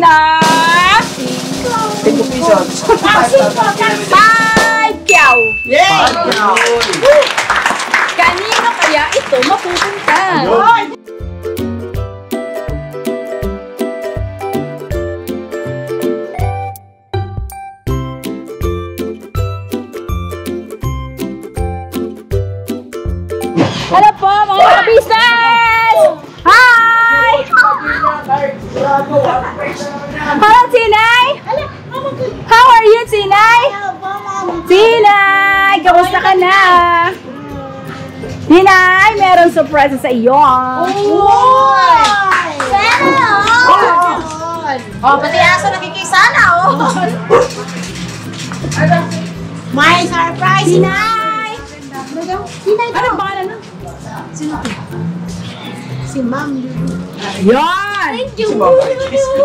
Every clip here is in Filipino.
na 5 pesos. 5 kyaw. Yeah! Kanino kaya ito mapupunta? Hello po mga ka-business! Hi! Hello, Tinay! How are you, Tinay? Tinay! Kamusta ka na? Tinay, meron surprise sa iyo. Oh, pati aso nakikisana, oh. My surprise. Tinay! Tinay, Anong pangalan nun? si Ma'am. Yan! Thank you.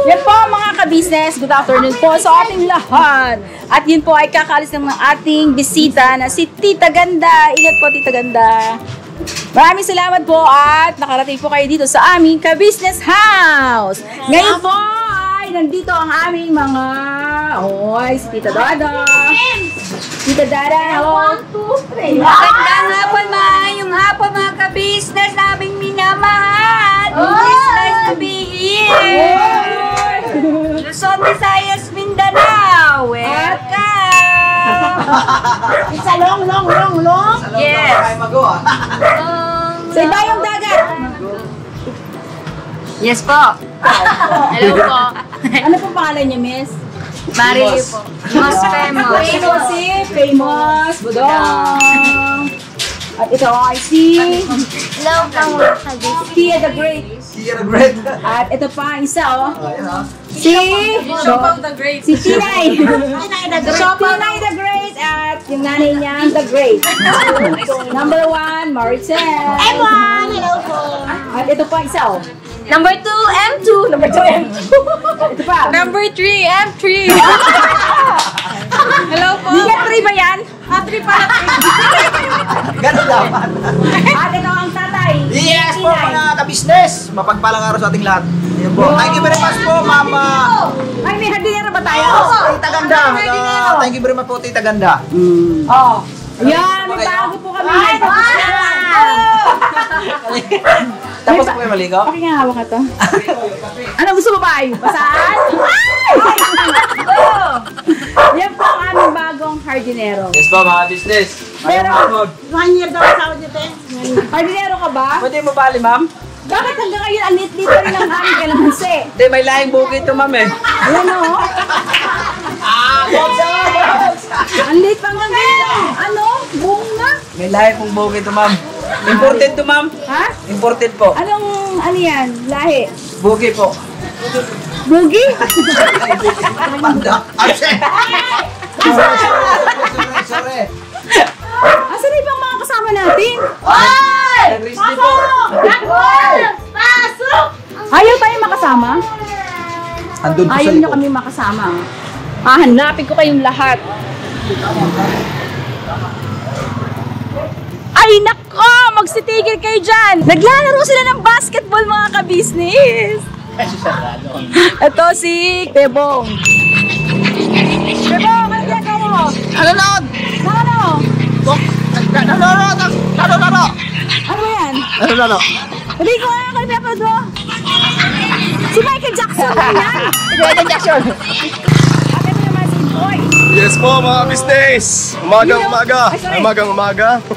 Yan po mga ka-business, good afternoon po sa ating lahat. At yun po ay kakaalis ng ating bisita na si Tita Ganda. Ingat po, Tita Ganda. Maraming salamat po at nakarating po kayo dito sa aming ka-business house. Ngayon po ay nandito ang aming mga... Oy, si Tita Dada. Tita Dada, hello. 1, 2, 3. Magandang hapon yung hapon mga ka-business naming minamahal. It's nice to be here. Luzon, Visayas, Mindanao. Welcome. It's a long. Yes. Sa ibayong dagat. Yes po. Hello po. Ano po pangalan niya, Miss? Marie po. Most famous. Famous. Budong. At ito ay si... Hello, pang Tia the Great. Tia the Great. At ito pa ang isa, oh. Si Tinay. Tinay the Great at yung nanay niya, the Great. Number 1, Maricel. Ewan, hello po. At ito pa ang isa, oh. Number 2, M2. Number 2, M2. Ito pa. Number 3, M3. Hello po. Hindi ka 3 ba yan? 3 pala. Ganun dapat. At ito ang tatay. Yes po mga ka-business. Mapagpalang araw sa ating lahat. Yan po. Thank you very much po, Mama. Ay, may hardinero ba tayo? Tita Ganda. Thank you very much po, Tita Ganda. Oh. Ayan, may bago po kami. Tapos po kayo maligo? Okay nga, hawak ka to. Ano gusto mo ba? Basahan? Yan po ang aming bagong hardinero. Yes po mga business. Pero, 1 year daw sa audit eh. hardinero ka ba? Pwede mo bali ma'am? Bakit hanggang ngayon ang lit-lit pa rin ang aming kalamansi? Hindi, may lahing bukid ito ma'am eh. Ayan o. Ang lit pa hanggang ngayon. Ano? Buong na? May lahing pong bukid ito ma'am. Imported to ma'am. Ha? Imported po. Anong, ano yan? Lahi? Bukid po. Bugi? Panda. Sorry. Asan na ibang mga kasama natin? Nag-risky po. Pasok! Ayaw tayo makasama? Andun po sa Ayaw nyo likod. kami makasama. Hanapin ko kayong lahat. Ay nako! Magsitigil kayo dyan! Naglalaro sila ng basketball mga ka-business! Ito si Bebong. Bebong, ano ginagawa mo? Nanonood! Ano? Nanonood! Ano ba yan? Nanonood! Hindi ko alam kung pinapanood mo. Si Michael Jackson ba yan? Michael Jackson! At ito naman si Boy. Yes po mga business! Umaga.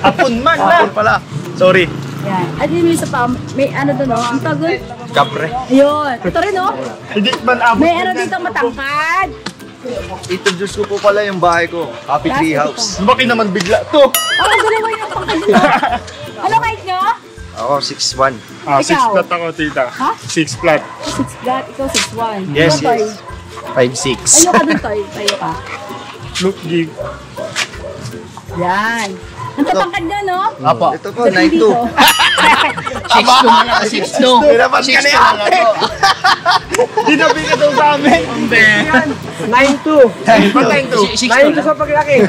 Hapon man na! Hapon pala. Sorry. Yan. At yun yung isa pa, may ano doon, oh. Ang tawag doon? Kapre. Ayun. Ito rin, oh. Hindi man abot. May ano dito matangkad. Introduce ko po pala yung bahay ko. Happy Tree Last House. Bakit naman bigla to? Oh, dalawa yung pangkad dito. Ano height nyo? Ako 6'1". Ikaw? 6 flat ako, tita. Ha? 6 flat. 6 flat, ikaw 6'1". Yes, Ikaw, Toy? yes. 5'6". Tayo ka dun, Toy. Tayo ka. Look, gig. Yan. Ang tatangkad nyo, no? Apo. Ito po, Sabihin 9'2". dito. 6'2". Dapat ka ni ate. Dinabi ka daw sa amin. Hindi. 9-2. Ba't 9'2"? 9-2 sa paglaki.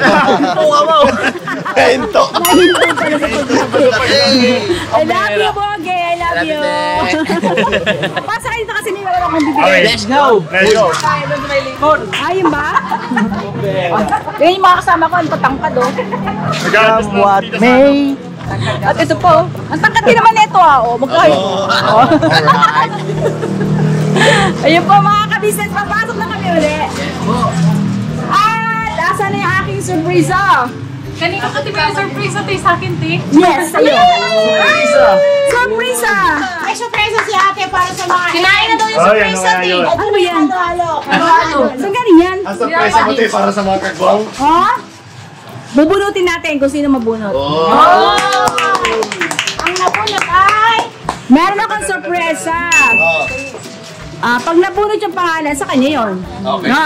Oo ka mo. 9'2". Nahintay pala sa pagkabi. I love you, Boge. I love you. Pasa kayo ganito kasi may wala akong bibigay. Okay. Let's go! Let's go. Ayun ba? Yan yung mga kasama ko, ang patangkad oh. Nag-aalas na What Tita may... At ito po, ang tangkad din naman ito oh. Magkain. Oh. Ayun po mga kabisnes, papasok na kami ulit. At asan na yung aking surprise? Kanina ko di ba yung surprise ate sa akin, te? Yes, ayun. Surprise! May surprise si ate para sa mga... Kinain na daw yung Oh, yan, surprise yan, ate. yun. Ano ba yan? Halo-halo. Saan galing yan? Ang surprise mo tayo para sa mga kagwang. Ha? Bubunutin natin kung sino mabunot. Ang nabunot ay... Meron akong sorpresa. Pag nabunot yung pangalan, sa kanya yun. Okay. No?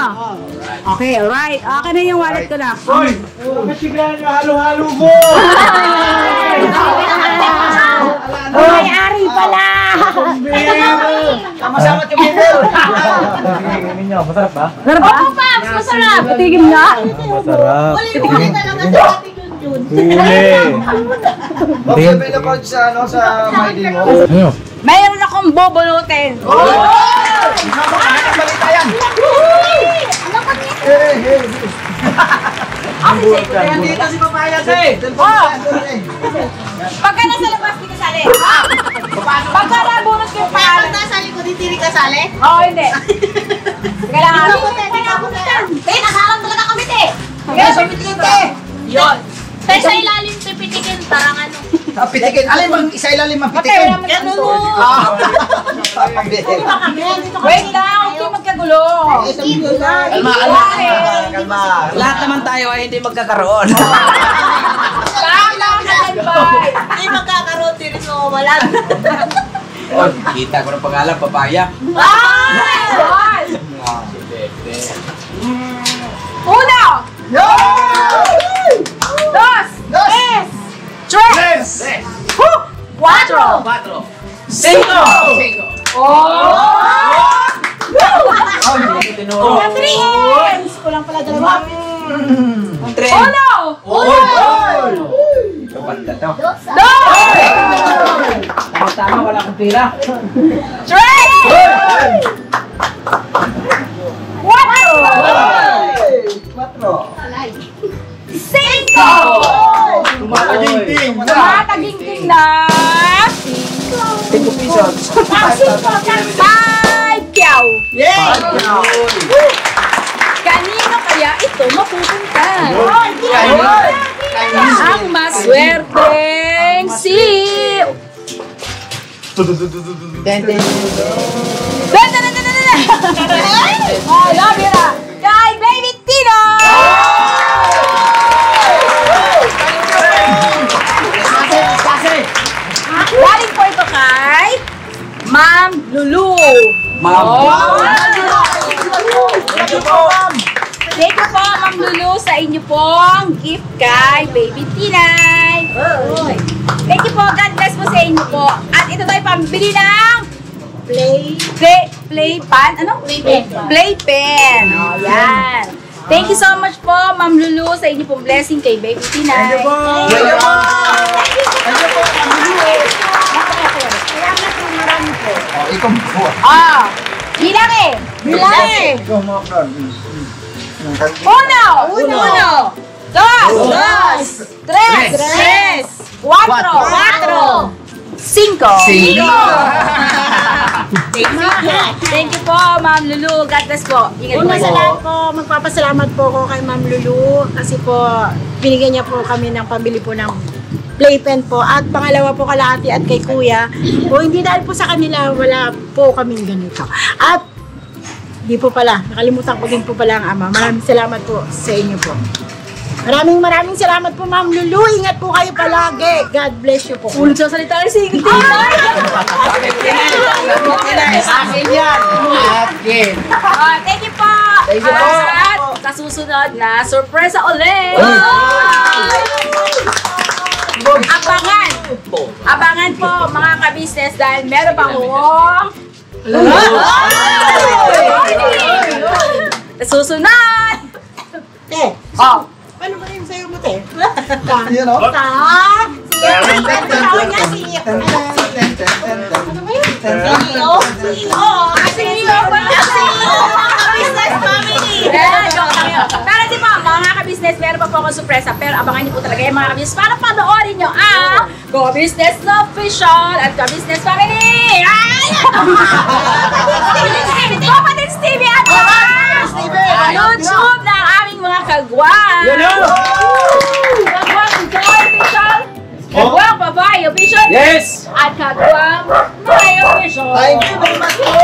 Okay, alright. Okay na yung wallet ko na. Hoy! Bakit bigla nyo halo-halo mo? May-ari pala! Sama-sama yung member! Masarap ba? Masarap ba? Opo, Paps! Masarap! Patigim nga. Masarap. Uli-uli talaga sa ate Junjun. Okay, available sa my day mo. Mayroon akong bubunutin. Anong balita yan? Dito si Papayas eh! Pagka nasa labas, di kasali. Pagka nabunot ko yung pangalan. Nasali ko, di tiri kasali? Oo, hindi. Kailangan. Te, nasalang talaga kami, te! Kaya sa mitigante! Yun! Te, sa ilalim, te, pitikin, parang ano. Pitikin. Alin bang isa ilalim ang pitikin? Ganun mo! Wait lang, okay magkagulo. Kalma. Lahat naman tayo ay hindi magkakaroon. Tama ka dyan, bye. Hindi magkakaroon, tiri mo mawalan. Oh, kita ko ng pangalan, papaya. One. Uno. Dos. Tres. Cuatro. Cinco! Three hands. Kulang pala dalawa. Tre. Uno. Kapanda to. Dos. Tama, wala akong pira. Three. Cuatro. Cinco. Tumataging-ting na. Tumataging-ting na. 5 pesos. Five kyaw. Kanino kaya ito mapupunta? Ang maswerteng si... Labira! Kay Baby Tino! Galing po ito kay Ma'am Lulu. Ma'am. Thank you po, Ma'am Lulu, sa inyo pong gift kay Baby Tinay. Thank you po. God bless po sa inyo po. At ito tayo pambili ng play pan. Ano? Play pen. O, yan. Thank you so much po, Ma'am Lulu, sa inyo pong blessing kay Baby Tinay. Thank you po! Ikaw mo. Bilang eh. Ikaw mo. Uno. Dos. Tres. Cuatro. Cinco. Thank you po, Ma'am Lulu. God bless po. Ingat Una po. sa lahat po, magpapasalamat po ako kay Ma'am Lulu kasi po binigyan niya po kami ng pambili po ng playpen po. At pangalawa po kalahati at kay Kuya. Po, hindi dahil po sa kanila, wala po kaming ganito. At di po pala, nakalimutan ko din po pala ang ama. Maraming salamat po sa inyo po. Maraming salamat po, Ma'am Lulu. Ingat po kayo palagi. God bless you po. Ulit sa salita rin si Tinay. Akin yan! Akin! Thank you po. Thank you po. At sa susunod na sorpresa ulit. Abangan po mga ka-business dahil meron pa akong susunod. Te, Oh. ano ba yung sayo mo, te? Yan o. Tawag niya si... Ano ba yun? CEO? CEO pala! CEO! Business family! Para si mga ka-business, meron pa po akong sorpresa. Pero abangan niyo po talaga yung mga ka-business para panoorin niyo ang Go Business Official at Ka-Business Family! Kapatid TV at YouTube ng aming mga kagwang! Kagwang Joy Official! Kagwang Babae Official! Yes! At Kagwang May Official! Thank you very much po!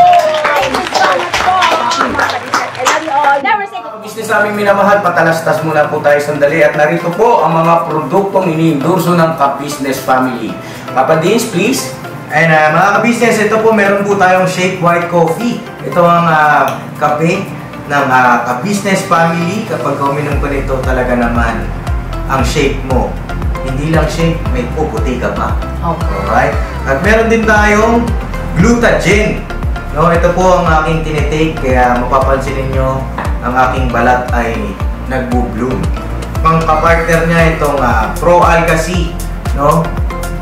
Thank you so much po! Mga ka-business, I love you all! Never say goodbye! Business naming minamahal, patalastas muna po tayo sandali at narito po ang mga produktong iniendorso ng Ka-Business Family. Papa Dins, please. And mga ka-business, ito po meron po tayong Shake White Coffee. Ito ang kape ng Ka-Business Family. Kapag uminom ko nito talaga naman ang shake mo. Hindi lang shake, may puputi ka pa. Okay. Alright? At meron din tayong Glutagen. No, ito po ang aking tinitake, kaya mapapansin ninyo ang aking balat ay nagbo-bloom. Pang-partner niya itong Pro Alka C, no?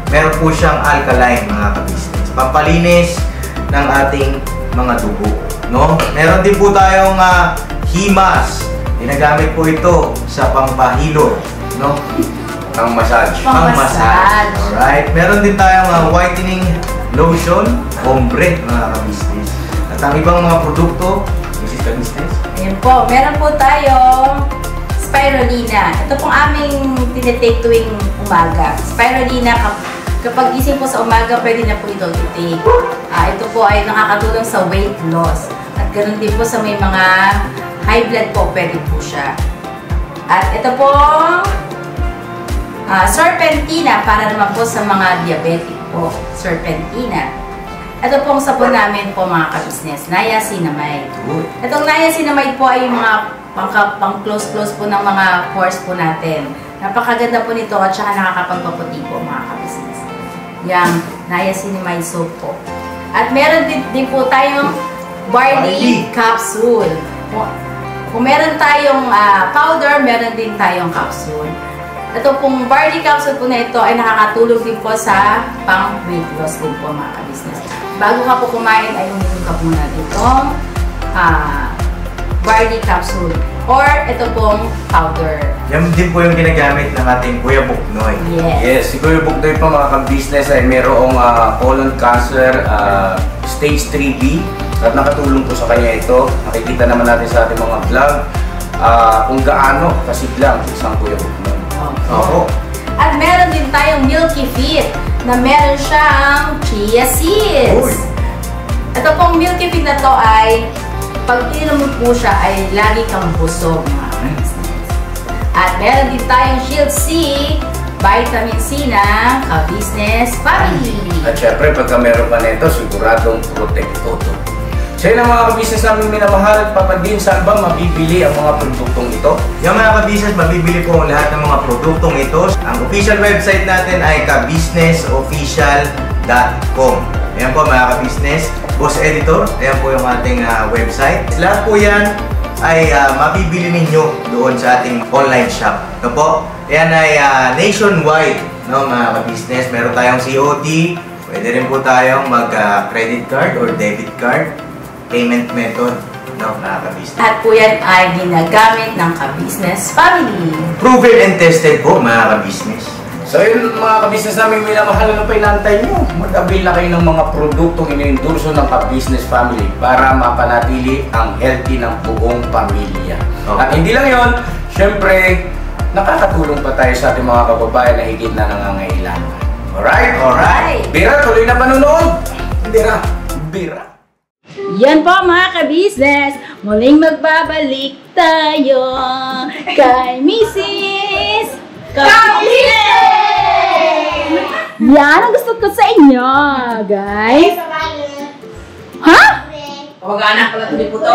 Meron po siyang alkaline, mga ka-business. Pampalinis ng ating mga dugo, no? Meron din po tayong Himas. Ginagamit po ito sa pangpahilo, no? Pang-massage. Pang-massage. Alright. Meron din tayong whitening lotion, ombre, mga ka-business. At ang ibang mga produkto, Mrs. Ka-business. Ayan po, meron po tayong spirulina. Ito pong aming tinitake tuwing umaga. Spirulina, kapag gising po sa umaga, pwede na po ito i-take. Ito po ay nakakatulong sa weight loss. At ganoon din po sa may mga high blood po, pwede po siya. At ito po, serpentina, para naman po sa mga diabetic po. Serpentina. Ito pong sabon namin po, mga ka-business, niacinamide. Itong niacinamide po ay yung mga pang-close-close po ng mga pores po natin. Napakaganda po nito at saka nakakapagpaputi po, mga ka-business. Yung niacinamide soap po. At meron din po tayong barley capsule. Kung meron tayong powder, meron din tayong capsule. Ito pong barley capsule po na ito ay nakakatulong din po sa pang-weight loss din po, mga ka-business. Bago ka po kumain ay uminom ka muna itong barley capsule or ito pong powder. Yan din po yung ginagamit ng ating Kuya Buknoy. Yes, si Kuya Buknoy po, mga ka-business, ay mayroong colon cancer stage 3B at nakatulong po sa kanya ito. Nakikita naman natin sa ating mga vlog kung gaano kasiglang isang Kuya Buknoy. Opo. At meron din tayong Milky Fit na meron siyang chia seeds. Ito pong Milky Fit na to ay pag ininom mo po siya ay lagi kang busog, mga ka-business. At meron din tayong Shield C, vitamin C na Ka-Business Family. At syempre, pagka meron pa nito, siguradong protekto to. So yun ang mga ka-business namin minamahal. Papa Din, saan ba mabibili ang mga produktong ito? Yung mga ka-business, mabibili po ang lahat ng mga produktong ito. Ang official website natin ay kabusinessofficial.com. Ayan po, mga ka-business. Boss Editor, ayan po yung ating website. Lahat po yan ay mabibili ninyo doon sa ating online shop. Ito po, ayan ay nationwide, no, mga ka-business. Meron tayong COD, pwede rin po tayong mag-credit card or debit card payment method, no, mga ka-business. At po yan ay ginagamit ng Ka-Business Family. Proven and tested po, mga ka-business. So yun, mga ka-business namin minamahal, ano pa inantay nyo? Mag-avail na kayo ng mga produktong iniendorso ng Ka-Business Family para mapanatili ang healthy ng buong pamilya. Okay. At hindi lang yun, syempre, nakakatulong pa tayo sa ating mga kababayan na higit na nangangailangan. Alright? Alright. Bira, tuloy na panonood! Bira, bira. Yan po, mga ka-business, muling magbabalik tayo kay Mrs. Ka-business! Yan ang gusto ko sa inyo, guys. Ha? Kamag-anak pala tuloy po to.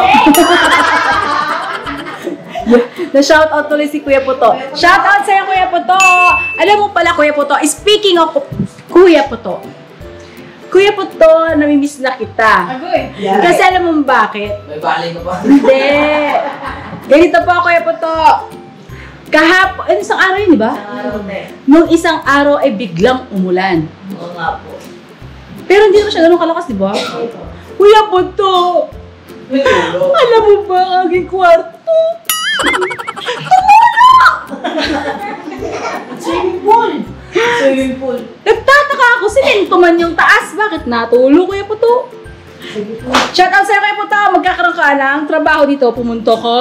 Na-shoutout tuloy si Kuya Puto. Shoutout sa'yo, Kuya Puto! Alam mo pala, Kuya Puto, speaking of Kuya Puto, Kuya Puto, namimiss na kita. Kasi alam mo bakit? May balay ka ba? Hindi. Ganito po, Kuya Puto. Kahapon, isang araw yun, di ba? Nung isang araw ay biglang umulan. Oo nga po. Pero hindi naman siya ganun kalakas, di ba? Kuya Punto! Alam mo ba ang aking kwarto? Swimming pool. Nagtataka ako, sinento man yung taas. Bakit natulog, Kuya Punto? Shout out sa'yo, Kuya Punto. Magkakaroon ka ng trabaho dito. Pumunto ko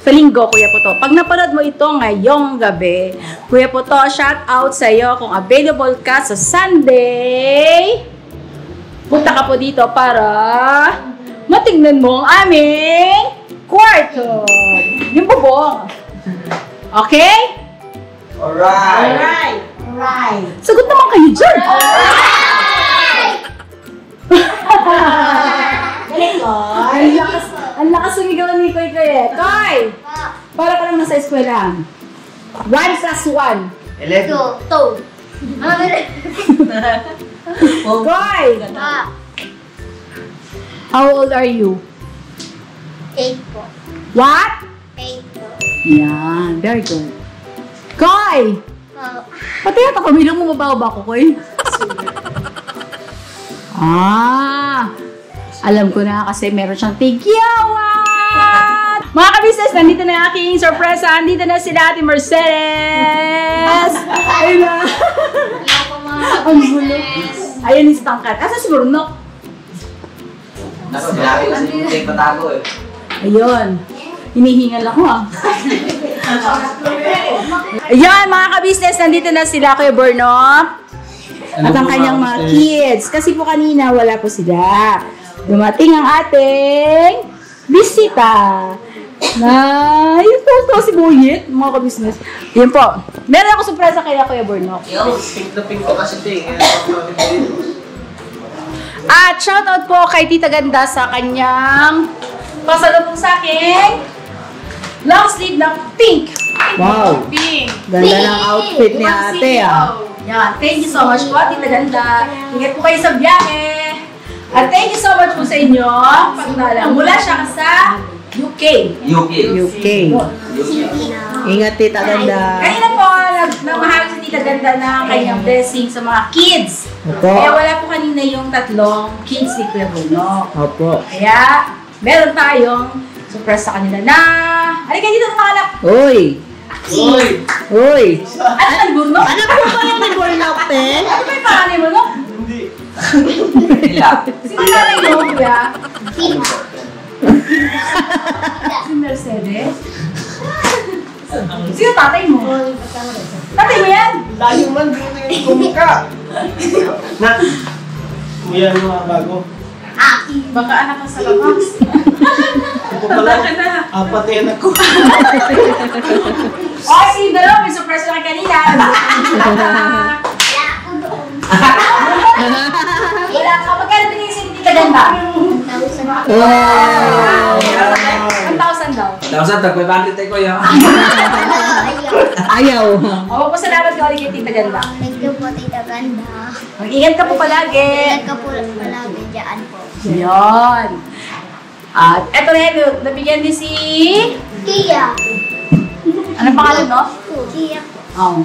sa linggo, Kuya Punto. Pag napanood mo ito ngayong gabi, Kuya Punto, shout out sa'yo kung available ka sa Sunday. Punta ka po dito para matignan mo ang aming kwarto. Yung bubong. Okay? Alright. Sagot naman kayo dyan. Ang lakas sumigaw ni Koy Koy eh. Koy! Para ka lang nasa eskwela. 1 plus 1. 11. Koy! How old are you? 8 po. What? 8 po. Yan, very good. Koy! Pati yata ko, bilang mo mabaho ba ako, Koy? Alam ko na kasi meron siyang tigyawan! Mga ka-business, nandito na yung aking sorpresa. Nandito na sila Ate Mercedes! Ayun na! Ang gulo. Ayun yung stangkat. Asa si Burnok? Sinabi ko sa hindi patago eh. Ayun. Hinihingal ako Ayan, mga ka-business, nandito na sila Kuya Burnok. At ang kanyang mga kids. Kasi po kanina, wala po sila. Dumating ang ating bisita. Yun po si Buyit, mga ka-business. Yun po. Meron ako surpresa kaya Kuya Burnok. Pink na pink ko kasi ting. At shoutout po kay Tita Ganda sa kanyang pasalubong sa akin. Long sleeve ng pink. Wow. Pink. Ganda ng outfit ni ate ah. Yan. Thank you so much po, Tita Ganda. Ingat po kayo sa biyahe. At thank you so much po sa inyo. Pagdala. Mula siya sa UK. UK. Ingat Tita Ganda. Kanina po, nagmamahal si Tita Ganda ng kanyang blessing sa mga kids. Opo. Kaya wala po kanina yung 3 kids ni Kuya Bruno. Opo. Kaya, meron tayong surprise sa kanila na... Halika dito ng mga anak! Uy! Uy! Ano ba ni Bruno? Ano po ba yung nag-work pe? Ano ba yung panganay mo, no? Hindi. Sino nanay mo, kuya? Si Mercedes? Sino tatay mo? Tatay mo yan? Layo man, kumika. Na, kuya yung mga bago. Baka anak ka sa labas. Ito pala, apat yan ako. Oh, si Dalo, may surprise lang kanina. Wala ka. Magkano binigay si Tita Ganda? 1,000 daw. 1,000, tagpay bandit tayo kuya. Ayaw. O, pasalamat ka ulit kay Tita Ganda. Thank you po, Tita Ganda. Mag-ingat ka po palagi. Ingat ka po palagi dyan po. Yun. At eto na yun, nabigyan din si... Kia. Anong pangalan, no? Kia po. Oh.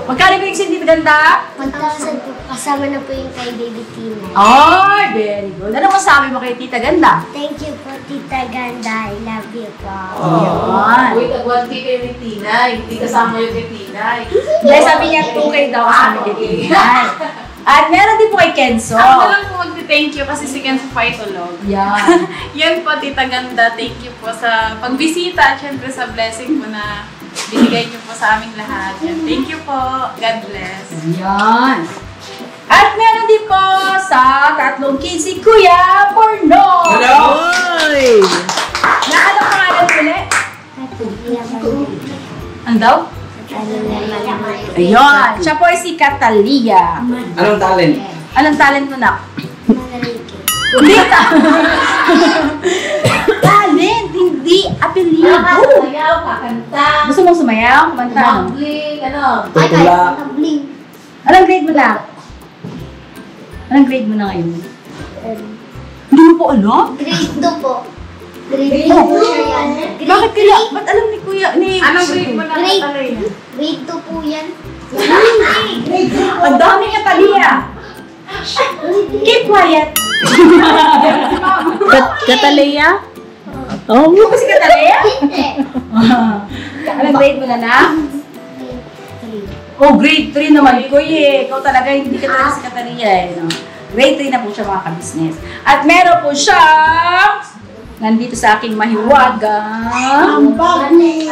Magkano binigay si Tita Ganda? 1,000 po. Kasama na po yung kay Baby Tina. Ay, very good. Ano masabi mo kay Tita Ganda? Thank you po, Tita Ganda. I love you po. Yun. Uy, nag-1K kayo ni Tinay. Hindi kasama yung kay Tinay. Dahil sabi niya, 2K daw kasama kay Tinay. At meron din po kay Kenzo. Ako lang po magti-thank you kasi si Kenzo Faitolog. Yan. Yan po, Tita Ganda. Thank you po sa pagbisita at syempre sa blessing po na binigay niyo po sa aming lahat. Yan. Thank you po. God bless. Yan. At meron din po sa 3 kids si Kuya Porno. Hello! Uy! Na anong pangalan ulit? Ano daw? Ayun. Siya po ay si Catalia. Anong talent? Anong talent mo na? Manariki. Hindi talent, hindi apelido. Sayaw, kakanta. Gusto mong sumayaw? Kumanta? Mumbling, ano? Ay, kahit nabling. Anong grade mo na? Anong grade mo na ngayon? Hindi mo po alam? Grade 2 po. Grade 2 po siya yan. Bakit kaya? Ba't alam ni Kuya? Anong grade mo na Grade- Catalina? Grade 2 po yan. Ang dami ka taliya. Keep quiet. Kataleya? Oh, mo kasi kataleya? Hindi. Anong grade mo na? Oh, grade 3 naman. Kuya, ikaw talaga hindi ka talaga si Kataleya eh. No? Grade 3 na po siya mga ka-business. At meron po siyang nandito sa aking mahiwagang wallet.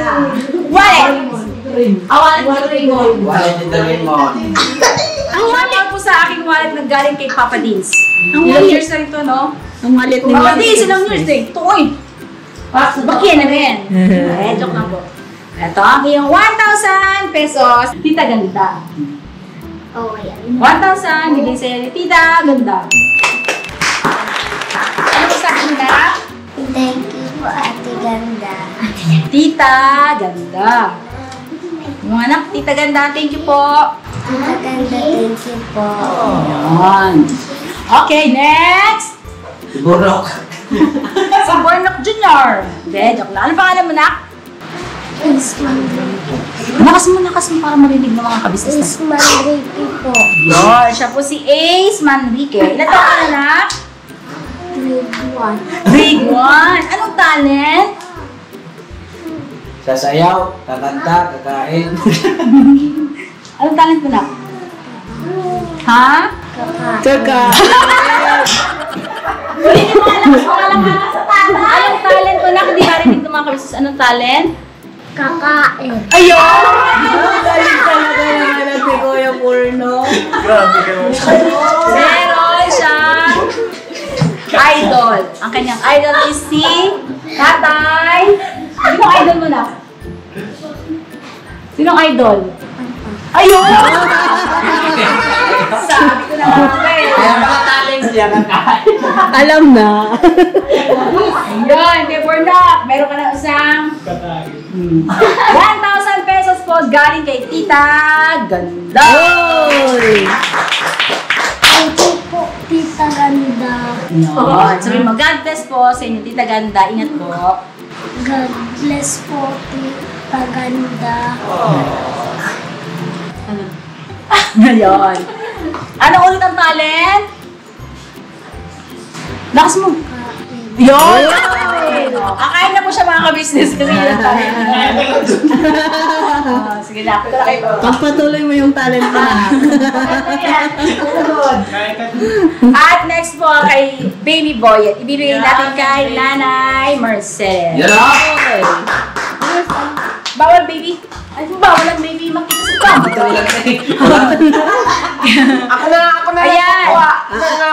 Wallet ni Doraemon. Ang wallet po sa aking wallet naggaling kay Papa Dins. Ilang years na ito, no? Ang wallet ni Papa Dins, ilang years eh. Ito, oy! Bakit na rin? Eh, joke lang po. Ito ang iyong 1,000 pesos. Tita Ganda. Oh, ayan. 1,000, bigay sa'yo ni Tita Ganda. Ano po sa akin na? Thank you po, Ate Ganda. Tita Ganda. Mga anak, Tita Ganda, thank you po. Tita Ganda, thank you po. Ayan. Okay, next. Burok. Si Bornok Jr. Hindi, joke lang. Ano pangalan mo, nak? Isman Nakas mo para marinig ng mga kabisnes na. Manrique po. Yun, siya po si Ace Manrique. Ilan taon ka na, nak? Grade 1. Grade 1. Anong talent? Sasayaw, kakanta, kakain. Anong talent mo, nak? Ha? Kaka. Ulitin mo alam sa talent. Anong talent mo, nak? Hindi marinig ng mga kabisnes. Anong talent? Kakain. Ayun! Galing talaga naman ang si Kuya Purno. Grabe ka naman. Meron siyang idol. Ang kanyang idol is si Tatay. Sinong idol mo na? Sinong idol? Ayun! Sabi ko na nga eh. Kaya mga talent niya kakain. Alam na. Ayun, kay Bornak, meron ka na isang 1,000 pesos po galing kay Tita Ganda. Oy! Thank you po, Tita Ganda. Yun. Sabi mo, God bless po sa inyo, Tita Ganda. Ingat po. God bless po, Tita Ganda. Ngayon. Ano ulit ang talent? Lakas mo. Yun! Kakain na po siya mga ka-business kasi yun ang talent. Sige na, punta na kayo. Pagpatuloy mo yung talent mo na. At next po kay Baby Boy. Ibibigay natin kay Nanay Marcel. Yan o. Okay. Bawal baby. Ay, bawal ang baby. Makita sa kama. Ako na. Ayan.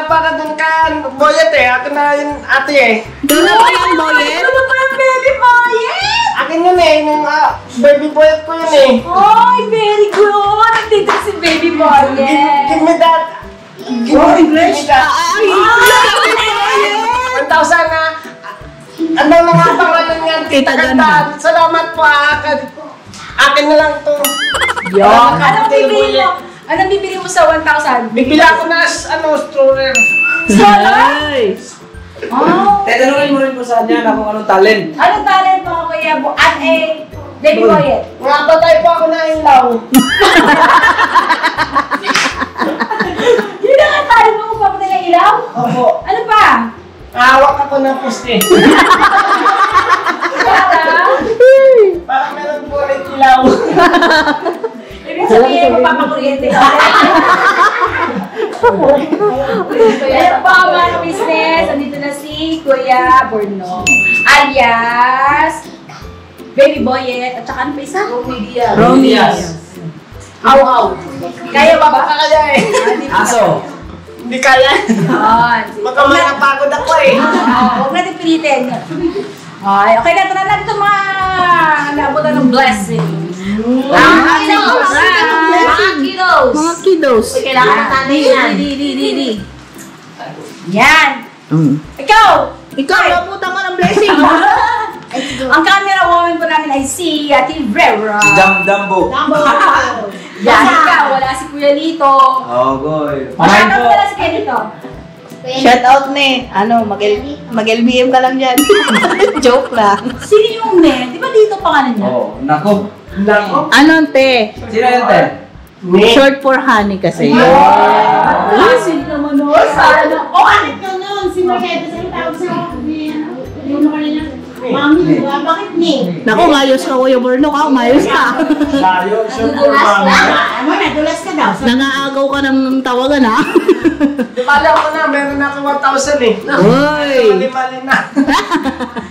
Para dun ka, boyet eh. Ako na yun, ate eh. Doon na ba yung boyet? Ano pa yung baby boyet? Akin yun eh, nung baby boyet ko yun eh. Oy, very good. Nandito si baby boyet. Give me that. Give me that. 1,000 na. Ano na nga pangalan yan, Tita Ganda. Salamat po akin na lang to. Yon. Anong bibili mo? Anong bibili mo sa 1,000? Bibila ko na stroller. Stroller? Oh. Tatanungin mo rin po sa kanya na kung anong talent. Anong talent mo, Kuya Bo? At baby boyet? Napatay po ako na ilaw. Yun ang talent mo kung papatay ng ilaw? Opo. Ano pa? Hawak ako ng poste. Parang meron po ulit ilaw. Ibig sabihin, mapapakuryente ka. Ayan po mga business. Andito na si Kuya Borno. Alias Baby Boyet. At saka ano pa isa? Romy. Aw. Kaya ba ba? Kaya eh. Aso. Hindi kaya. Yun. Baka may napagod ako eh. Huwag natin pilitin. Ay, okay na. Tara na ito mga naabutan ng blessing. Mga kiddos. Mga kiddos. Kailangan natin yan. Di. Yan. Ikaw! Ikaw, nabutan ka ng blessing. Ang camera woman po namin ay si Ate Vera. Dambo. Yan, ikaw. Wala si Kuya Lito. Oh, goy. Wala si Kuya Lito. Shout out ne. Ano, mag-LBM ka lang dyan. Joke lang. Sino yung ne? Di ba dito pangalan niya? Oo, nako. Anong te? Sino yun, te? Short for honey kasi. Sino naman o? Sana. O, bakit ka nun? Si Mercedes ang tawag sa yung naman niya. Mami, di ba? Bakit ni? Naku, mayos ka, Kuya Borno ka. Mayos ka. Ano, nadulas ka daw. Nangaagaw ka ng tawagan, ha? Dumala ko na, meron na ako 1,000 eh. Uy! Mali-mali na.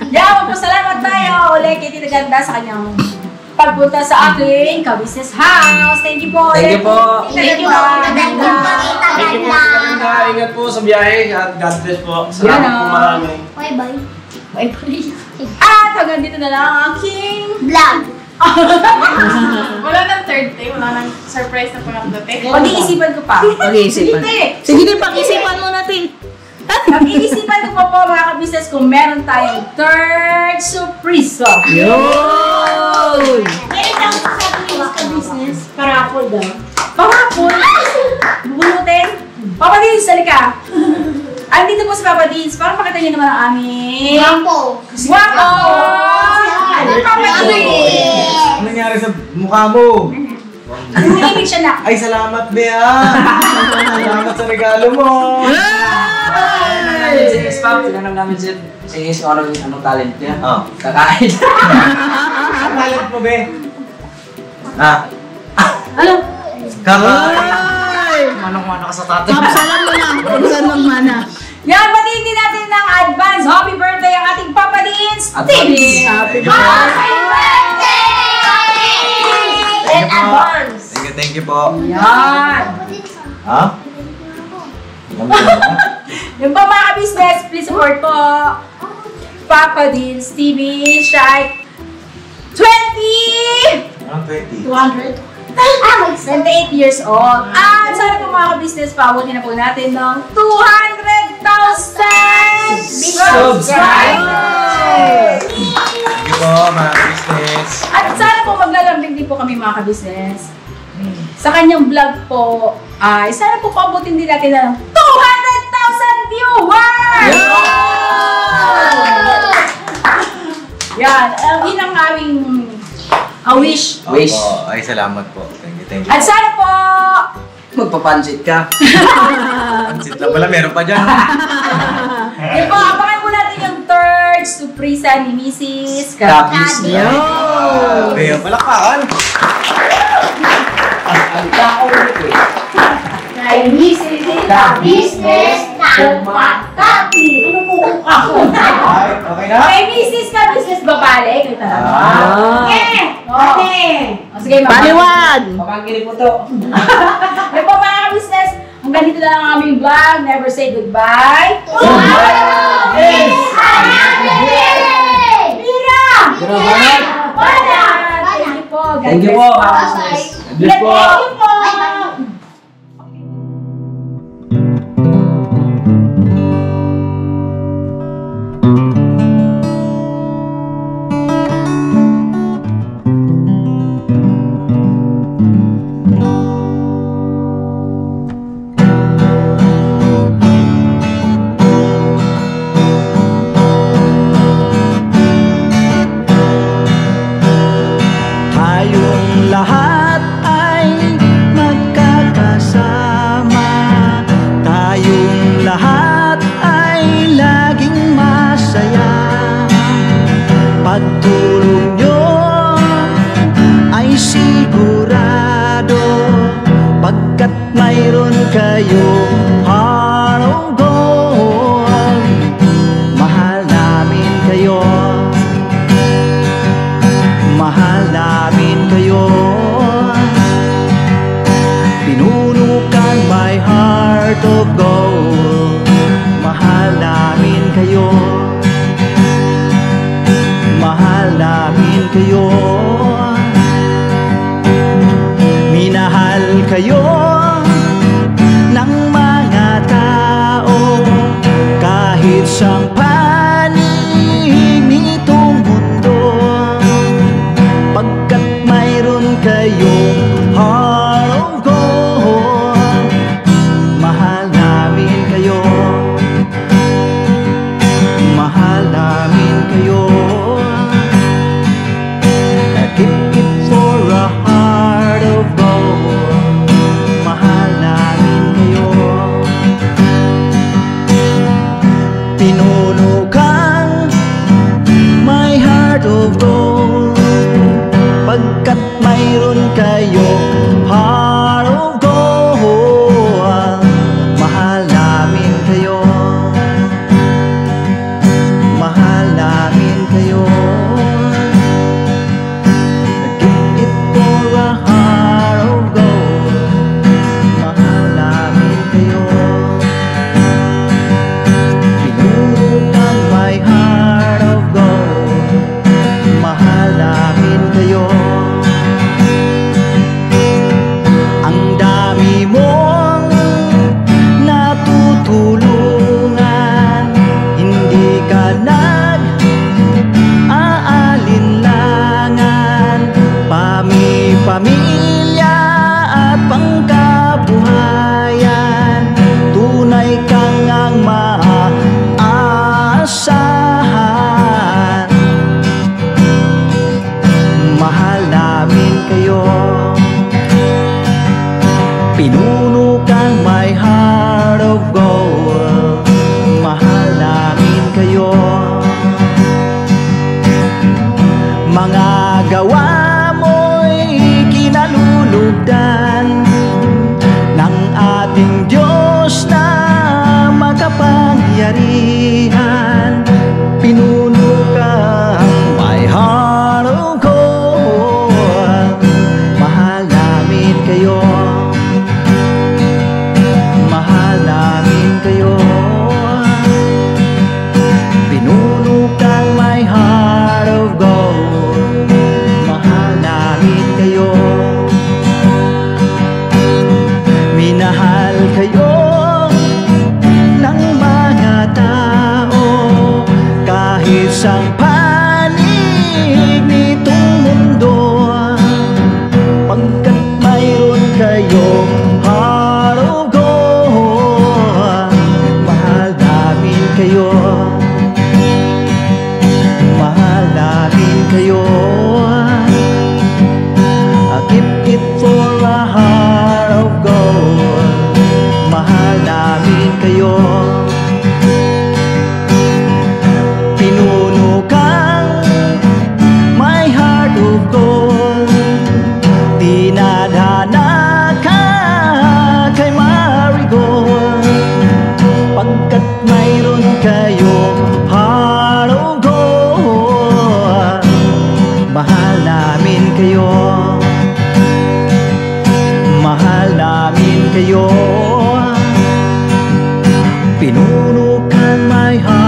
Yeah, magpasalamat tayo ulit kay Tita Ganda sa kanyang pagpunta sa aking ka-business house. Thank you po. Thank you po. Thank you po. Thank you po sa kanila. Ingat po sa biyahe at God bless po. Salamat po marami. Bye-bye. At hanggang dito na lang ang aking Vlog. Wala nang third day, wala nang surprise na pangatlote. pag-iisipan ko pa. Pag-iisipan. Sige din, pag-isipan mo natin. Pag-iisipan ko pa po mga ka-business kung meron tayong third surprise. Yun! Meron daw sa business, parapol daw. Pamapol! Bubunutin! Papa Dins, salika! Andito po si Papa Dins. Parang pakita niyo naman ang aming... Guwapo. Guwapo! Ano Papa Dins? Ano nangyari sa mukha mo? Umimig siya na. Ay, salamat, Bea! Salamat sa regalo mo! Si X-Pop, tinanong namin si X kung anong talent niya. Oh. Kakain. Ang talent mo, Be? Ah, Ano? kakain! Manong-mano ka sa tatay. Kapsalan mo na. Kapsalan magmana. Yan, batiin din natin ng advance happy birthday ang ating Papa Dins. Advance. Happy birthday! In advance. Thank you po. Yan. Ha? Yung pa mga business, please support po Papa Dins TV. Siya ay 20! Anong 20? 200. 28 years old. At sana po mga business, paabutin na po natin ng 200,000 subscribers! Thank you po, mga business. At sana po maglalambing din po kami mga ka-business. Sa kanyang vlog po, ay sana po paabutin din natin ng 200,000 viewers! Yan, yun ang aming wish. Wish. Opo, ay, salamat po. Thank you. At sana po, Magpapansit ka. Pansit lang pala, meron pa dyan. yun po, abangan po natin yung third surprise ni Mrs. Kapis. Yo! Bea, palakpakan. Ang tao ulit eh. Kay Mrs. Business na Pagkapi. Ano po ako? Ay, okay na? Okay, Mrs. ka business babalik. Ito na. Sige, Baliwan! Pamangkin po to. Yan po mga ka-business. Hanggang dito na lang ang aming vlog. Never say goodbye. Mira! Grabe! Thank you po. God Thank you bless po, mga business. Thank you po. Tayong lahat ay magkakasama. Tayong lahat ay laging masaya. Pagtulong nyo ay sigurado, pagkat mayroon kayo heart of gold. Mahal namin kayo, mahal namin kayo. Pinunukan my heart of gold. Mahal namin kayo, mahal namin kayo. Minahal kayo ng mga tao kahit siyang panig nitong mundo, pagkat mayroon kayong heart of gold. Mahal namin kayo, mayroon kayong heart of gold. Mahal namin kayo, mahal namin kayo. Pinuno ka my heart